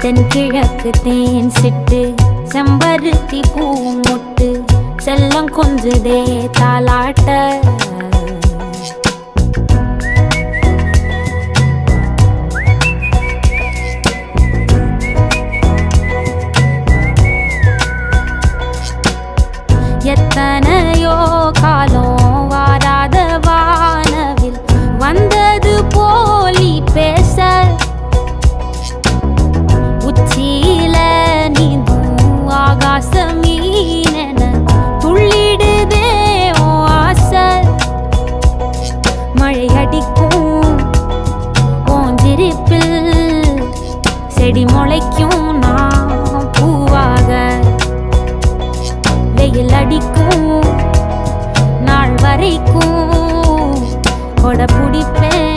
தென்கிழக்கு தேன் சிட்டு செம்பருத்தி பூ முட்டு செல்லம் கொஞ்சுதே தாலாட்ட எத்தனையோ காலம் வாராத வானவில் வந்தது போலி பேச உச்சியில நீந்தும் ஆகாச மீனென துள்ளிடுதே ஓ ஆசை மழை அடிக்கும் ஓஞ்சிருப்பில் செடி முளைக்கும் நான் பூவாக வெயில் அடிக்கும் நாள் வரைக்கும் கொடை பிடிப்பேன்